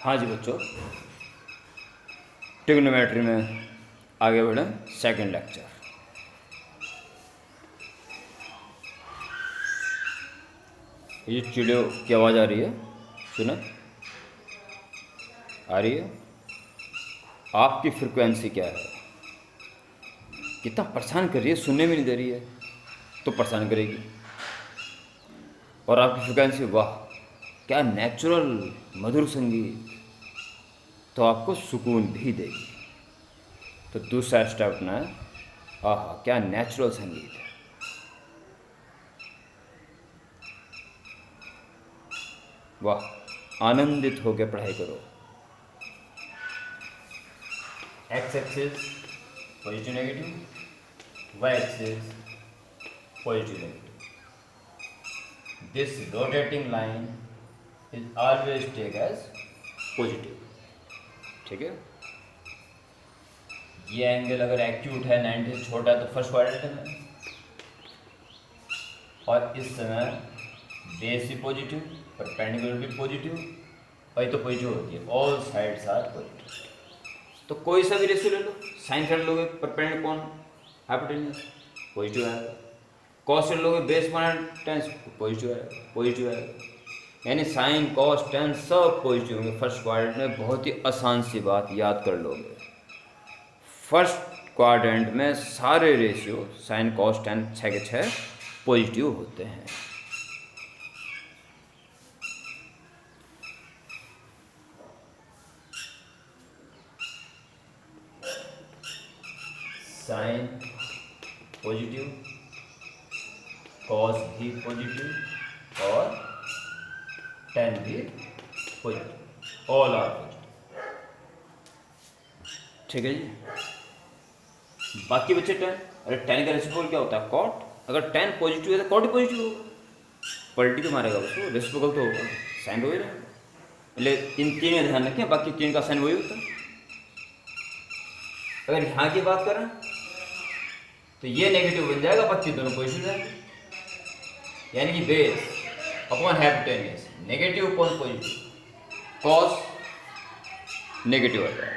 हाँ जी बच्चों, ट्रिग्नोमेट्री में आगे बढ़ें। Second lecture. ये चिड़ियों की आवाज़ आ रही है, सुना आ रही है? आपकी फ्रिक्वेंसी क्या है? कितना परेशान कर रही है, सुनने भी नहीं दे रही है तो परेशान करेगी। और आपकी फ्रिक्वेंसी, वाह क्या नेचुरल मधुर संगीत, तो आपको सुकून भी देगी। तो दूसरा स्टेप अपना है, आहा क्या नेचुरल संगीत है। वाह, आनंदित होकर पढ़ाई करो। X axis positive negative, y axis positive negative. This rotating line is always take as positive. ठीक है, ये एंगल अगर एक्यूट है 90 से छोटा है तो फर्स्ट क्वाड्रेंट में, और इस समय बेस भी पॉजिटिव, परपेंडिकुलर भी पॉजिटिव, और ये तो पॉजिटिव होती है, ऑल साइड्स आर पॉजिटिव। तो कोई सा भी रेशियो ले लो, साइन कर लोगे परपेंडिकुलर कौन हाइपोटेन्यूज पॉजिटिव आएगा, कॉस कर लोगे बेस पॉइंट टेंस पॉजिटिव आएगा, पॉजिटिव आएगा। यानी साइन कॉस टेन सब पॉजिटिव होंगे फर्स्ट क्वाड्रेंट में। बहुत ही आसान सी बात याद कर लोगे, फर्स्ट क्वाड्रेंट में सारे रेशियो साइन कॉस टेन 6 के 6 पॉजिटिव होते हैं। साइन पॉजिटिव, कॉस भी पॉजिटिव और टेन भी पॉजिटिव, ऑल आर पॉजिटिव। ठीक है जी। बाकी बच्चे टेन, अरे टेन का रेसिप्रोकल क्या होता है? कॉट। अगर टेन पॉजिटिव है तो कॉट ही पॉजिटिव होगा, पलटी तो मारेगा उसको, रेसिप्रोकल तो होगा, साइन वही रहेगा। इसलिए इन तीन में ध्यान रखें, बाकी तीन का साइन वही होता है। अगर यहाँ की बात करें तो ये नेगेटिव बन जाएगा, बाकी दोनों पॉजिटिव जाएंगे। यानी कि base upon hypotenuse negative upon positive, cos negative आ जाएगा।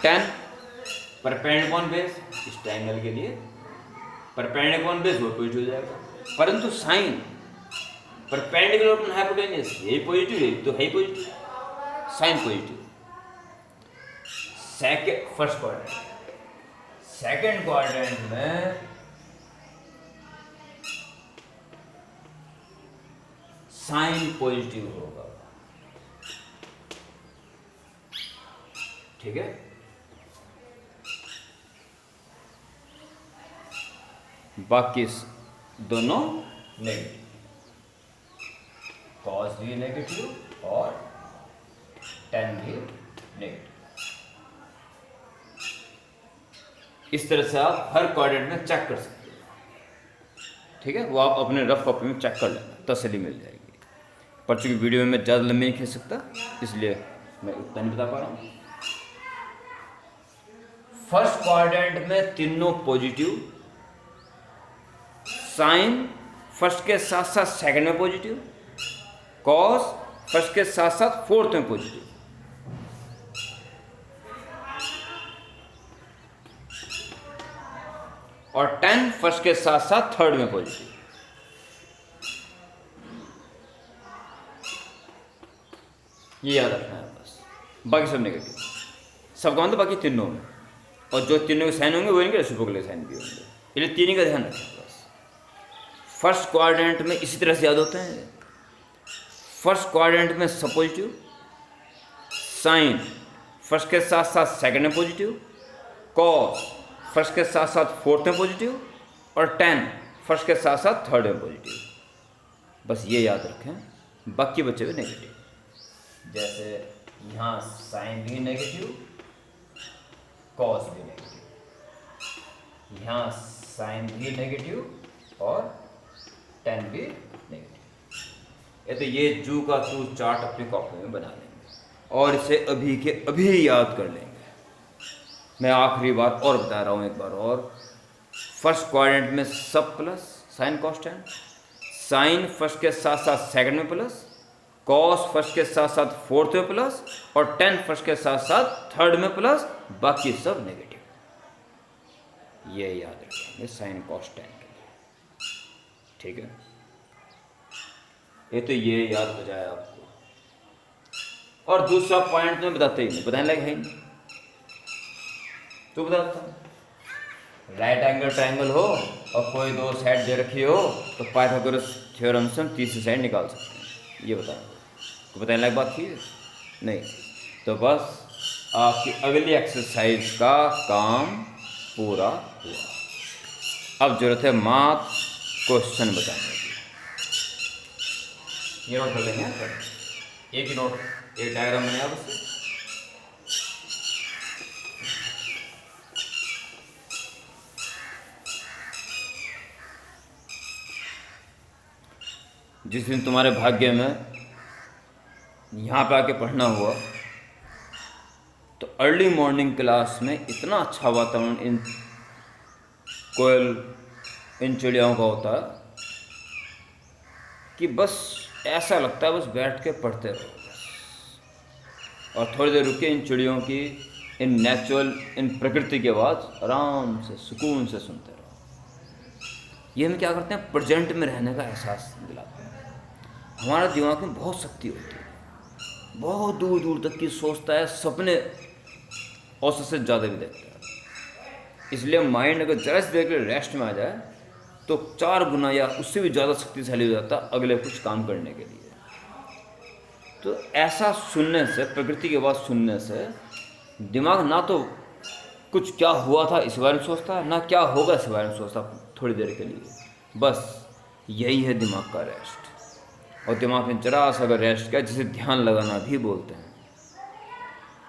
टेन परपेंडिकुलर अपॉन बेस, इस ट्रायंगल के लिए परपेंडिकुलर अपॉन बेस वो पॉजिटिव हो जाएगा। परंतु साइन परपेंडिकुलर अपॉन हाइपोटेन्यूज यही पॉजिटिव है, तो है ही positive, sine positive. Second first quadrant, second quadrant में साइन पॉजिटिव होगा। ठीक है, बाकी दोनों नेगेटिव, कॉस भी नेगेटिव और टेन भी नेगेटिव। इस तरह से आप हर क्वाड्रेंट में चेक कर सकते हो। ठीक है, वो आप अपने रफ कॉपी में चेक कर लेना, तसल्ली मिल जाएगी। पर चूंकि वीडियो में मैं ज़्यादा लंबी नहीं खींच सकता, इसलिए मैं उतना नहीं बता पा रहा हूँ। फर्स्ट क्वाड्रेंट में तीनों पॉजिटिव, साइन फर्स्ट के साथ साथ सेकंड में पॉजिटिव, कॉस फर्स्ट के साथ साथ फोर्थ में पॉजिटिव, और टेन फर्स्ट के साथ साथ थर्ड में पॉजिटिव। ये याद रखना है बस, बाकी सब नेगेटिव। सबका मतलब बाकी तीनों में, और जो तीनों के साइन होंगे वो इनके रेसिप्रोकल साइन भी होंगे, इसलिए तीनों का ध्यान रखें बस। फर्स्ट क्वाड्रेंट में इसी तरह से याद होते हैं। फर्स्ट क्वाड्रेंट में सब पॉजिटिव, साइन फर्स्ट के साथ साथ सेकंड में पॉजिटिव, कॉस फर्स्ट के साथ साथ फोर्थ में पॉजिटिव, और टेन फर्स्ट के साथ साथ थर्ड में पॉजिटिव। बस ये याद रखें, बाकी बचे हुए नेगेटिव। जैसे यहाँ साइन भी नेगेटिव, कॉस भी नेगेटिव, यहाँ साइन भी नेगेटिव और टेन भी नेगेटिव। ये तो ये जू का तू चार्ट अपनी कॉपी में बना लेंगे और इसे अभी के अभी याद कर लेंगे। मैं आखिरी बार और बता रहा हूँ एक बार और, फर्स्ट क्वाड्रेंट में सब plus sine cos tan, sine first के साथ साथ सेकंड में प्लस, कॉस फर्स्ट के साथ साथ फोर्थ में प्लस और टेन फर्स्ट के साथ साथ थर्ड में प्लस, बाकी सब नेगेटिव। ये याद रखेंगे साइन कॉस टेन के लिए, ठीक है। ये तो ये याद हो जाए आपको। और दूसरा पॉइंट में बताते ही नहीं, बताने लगे है नहीं तो बताता हूँ। राइट एंगल ट्रायंगल हो और कोई दो साइड दे रखी हो तो पाइथागोरस थ्योरम से हम तीसरी साइड निकाल सकते हैं, ये बताएंगे। तो बताने लायक बात थी नहीं, तो बस आपकी अगली एक्सरसाइज का काम पूरा हुआ। अब जरूरत है मात्र क्वेश्चन बताने की। ये नोट कर लेंगे सर, एक ही नोट, एक डायग्राम बनेगा बस। जिस दिन तुम्हारे भाग्य में यहाँ पे आके पढ़ना हुआ तो अर्ली मॉर्निंग क्लास में इतना अच्छा वातावरण इन कोयल, इन चिड़ियाओं का होता है कि बस ऐसा लगता है बस बैठ के पढ़ते रहो बस। और थोड़ी देर रुक के इन चिड़ियों की, इन नेचुरल, इन प्रकृति की आवाज़ आराम से सुकून से सुनते रहो। ये हम क्या करते हैं, प्रेजेंट में रहने का एहसास दिलाते हैं। हमारा दिमाग में बहुत शक्ति होती है, बहुत दूर दूर तक की सोचता है, सपने औसत से ज़्यादा भी देखता है। इसलिए माइंड अगर जरा सी देर के लिए रेस्ट में आ जाए तो 4 गुना या उससे भी ज़्यादा शक्तिशाली हो जाता अगले कुछ काम करने के लिए। तो ऐसा सुनने से, प्रकृति की आवाज़ सुनने से दिमाग ना तो कुछ क्या हुआ था इस बारे में सोचता है, ना क्या होगा इस बारे में सोचता थोड़ी देर के लिए। बस यही है दिमाग का रेस्ट। और दिमाग में जरा सा अगर रेस्ट किया, जिसे ध्यान लगाना भी बोलते हैं,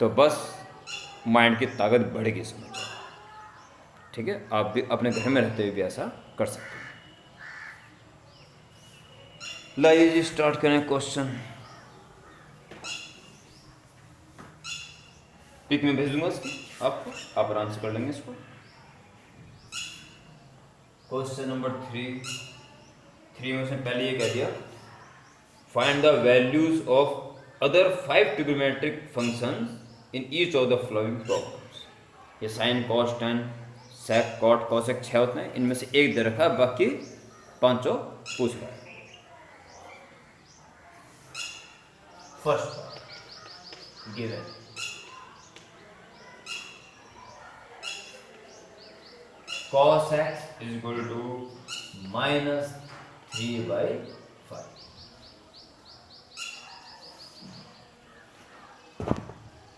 तो बस माइंड की ताकत बढ़ेगी, समझो, ठीक है। आप भी अपने घर में रहते हुए भी ऐसा कर सकते हैं। लाइए जी स्टार्ट करें क्वेश्चन। पिक में भेज दूंगा आपको, आप आराम से कर लेंगे इसको। क्वेश्चन नंबर 3 में से पहले ये कह दिया, find the values of other 5 trigonometric functions in each of the following problems. ये sine cos tan sec cot cosec 6 होते हैं, इनमें से एक दे रखा है, बाकी पांचों पूछ रहा है। First part given, cos x is equal to -3/5।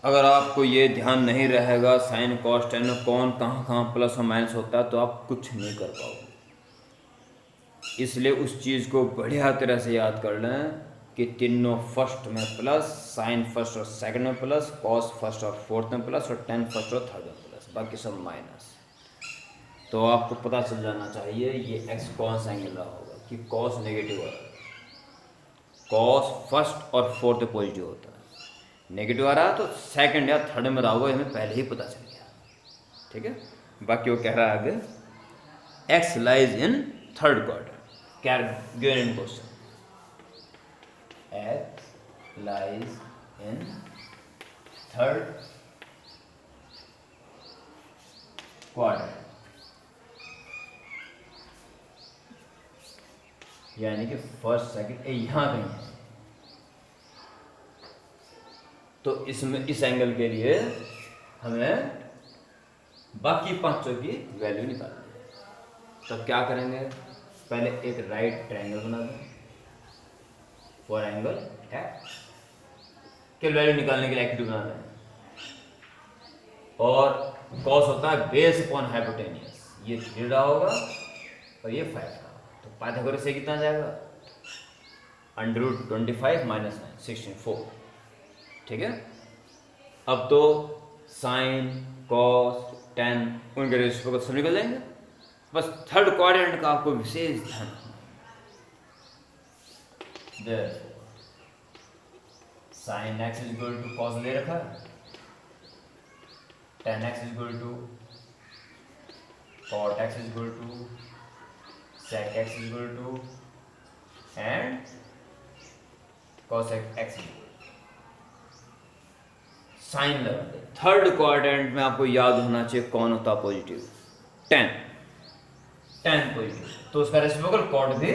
अगर आपको ये ध्यान नहीं रहेगा साइन कॉस टेन में कौन कहाँ प्लस और माइनस होता है तो आप कुछ नहीं कर पाओगे। इसलिए उस चीज़ को बढ़िया तरह से याद कर लें कि तीनों फर्स्ट में प्लस, साइन फर्स्ट और सेकंड में प्लस, कॉस फर्स्ट और फोर्थ में प्लस और टेन फर्स्ट और थर्ड में प्लस, बाकी सब माइनस। तो आपको पता चल जाना चाहिए ये एक्स कौन सा एंगल रहा होगा कि कॉस नेगेटिव आ रहा है। कॉस फर्स्ट और फोर्थ में पॉजिटिव होता है, नेगेटिव आ रहा है तो सेकंड या थर्ड में रहा होगा, हमें पहले ही पता चल गया, ठीक है। बाकी वो कह रहा है आगे, X lies in third quarter, क्या given in question, X lies in third quarter, यानी कि फर्स्ट सेकंड यहाँ कहीं है। तो इसमें इस एंगल के लिए हमें बाकी पांचों की वैल्यू निकालनी है। तब क्या करेंगे, पहले एक राइट ट्रायंगल बना दें फॉर एंगल एक्स के वैल्यू निकालने के लिए एक्टिव बना दें। और कॉस होता है बेस अपॉन हाइपोटेनियस, ये 3 रहा होगा और ये 5 रहा, तो पाइथागोरस से कितना जाएगा, √25 - 9 64, ठीक है। अब तो साइन कॉस टेन उनके रेशियो को सब निकल जाएंगे। बस थर्ड क्वाड्रेंट का आपको विशेष ध्यान रखना। Sine x is equal to cos ले रखा है, tan x is equal to cot x is equal to sec x is equal to and cosec x sine लगा दे। थर्ड क्वाड्रेंट में आपको याद होना चाहिए कौन होता पॉजिटिव, टेन पॉजिटिव, तो उसका रेसिप्रोकल कॉट भी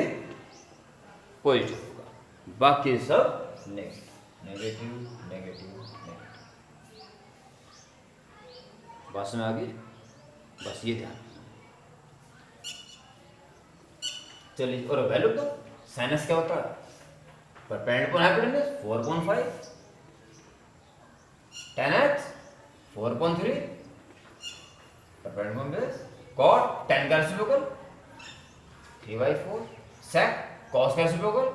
पॉजिटिव होगा, बाकी सब नेगेटिव। बात में आ गई, बस ये ध्यान। चलिए और वैल्यू तो साइनस क्या होता है, perpendicular hypotenuse 4.5, tan x 4.3, perpendicular cot tan का रेसिप्रोकल 3/4, sec cos का रेसिप्रोकल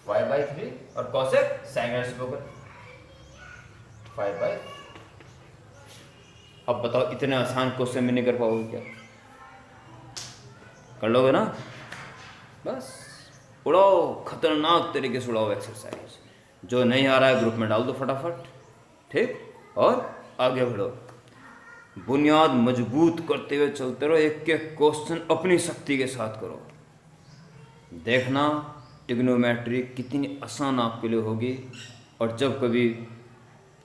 5/3 और cosec sin का रेसिप्रोकल 5/। अब बताओ इतने आसान क्वेश्चन में नहीं कर पाओगे क्या? कर लोगे ना? बस उड़ाओ, खतरनाक तरीके से उड़ाओ एक्सरसाइज। जो नहीं आ रहा है ग्रुप में डाल दो फटाफट, ठीक, और आगे बढ़ो। बुनियाद मजबूत करते हुए चलते रहो, एक एक क्वेश्चन अपनी शक्ति के साथ करो। देखना ट्रिग्नोमेट्री कितनी आसान आपके लिए होगी। और जब कभी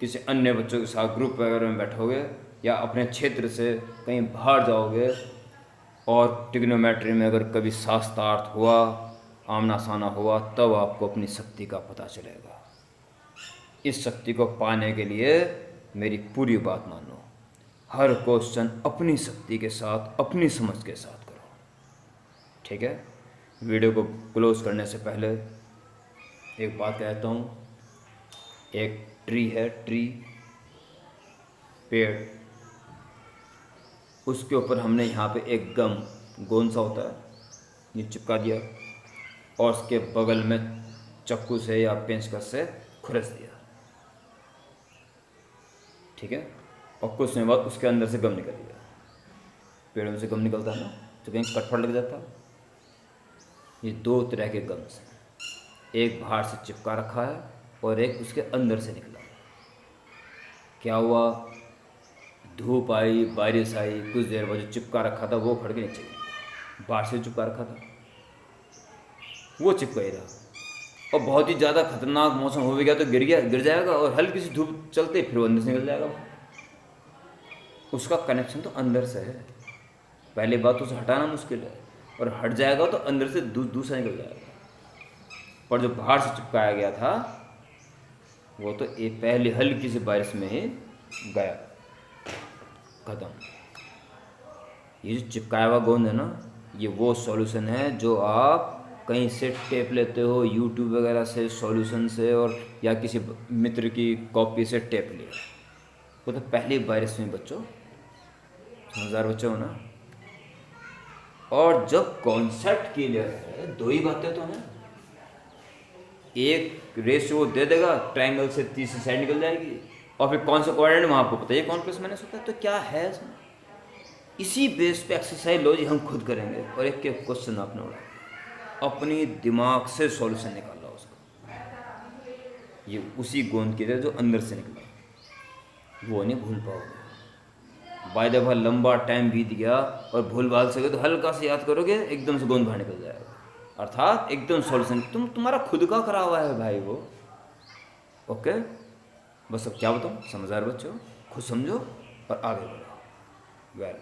किसी अन्य बच्चों के साथ ग्रुप वगैरह में बैठोगे या अपने क्षेत्र से कहीं बाहर जाओगे और ट्रिग्नोमेट्री में अगर कभी शास्त्रार्थ हुआ, आमना सामना हुआ, तब आपको अपनी शक्ति का पता चलेगा। इस शक्ति को पाने के लिए मेरी पूरी बात मानो, हर क्वेश्चन अपनी शक्ति के साथ, अपनी समझ के साथ करो, ठीक है? वीडियो को क्लोज करने से पहले एक बात कहता हूँ। एक ट्री है, ट्री पेड़, उसके ऊपर हमने यहाँ पे एक गम, गोंद सा होता है, ये चिपका दिया और उसके बगल में चाकू से या पेंचकस से खुरच दिया, ठीक है? और कुछ समय बाद उसके अंदर से गम निकल गया। पेड़ में से गम निकलता है ना, तो कहीं कटफट लग जाता है। ये दो तरह के गम्स हैं, एक बाहर से चिपका रखा है और एक उसके अंदर से निकला। क्या हुआ, धूप आई, बारिश आई, कुछ देर बाद जो चिपका रखा था वो खड़ के नीचे गिर, बाहर से चिपका रखा था वो चिपका ही रहा। और बहुत ही ज़्यादा खतरनाक मौसम हो भी गया तो गिर जाएगा, और हल्की सी धूप चलते फिर वो अंदर से निकल जाएगा। उसका कनेक्शन तो अंदर से है। पहली बात तो उसे हटाना मुश्किल है, और हट जाएगा तो अंदर से दूसरा निकल जाएगा। पर जो बाहर से चिपकाया गया था वो तो एक पहले हल्की सी बारिश में ही गया, खत्म। ये जो चिपकाया हुआ गोंद है ना, ये वो सॉल्यूशन है जो आप कहीं से टेप लेते हो, यूट्यूब वगैरह से सॉल्यूशन से, और या किसी मित्र की कॉपी से टेप लिया, वो तो पहली बारिश में बच्चों, समझदार बच्चे हो ना। और जब कॉन्सेप्ट क्लियर है, दो ही बातें तो हैं, एक रेशियो दे देगा, ट्रायंगल से तीसरी साइड निकल जाएगी, और फिर कौन सा क्वाड्रेंट में आपको पता है कौन प्लस माइनस होता है, तो क्या है इसमें। इसी बेस पे एक्सरसाइज लो जी हम खुद करेंगे, और एक एक क्वेश्चन आपने उड़ा अपनी दिमाग से सॉल्यूशन निकाला उसका। ये उसी गोंद की तरह जो अंदर से निकला, वो नहीं भूल पाओगे। बाय दफा लंबा टाइम बीत गया और भूल भाल सके तो हल्का से याद करोगे, एकदम से गोंद बाहर निकल जाएगा। अर्थात एकदम सॉल्यूशन तुम्हारा खुद का करा हुआ है भाई वो। ओके, बस अब क्या बताऊँ, समझदार बच्चों, खुद समझो और आगे बढ़ो। वेल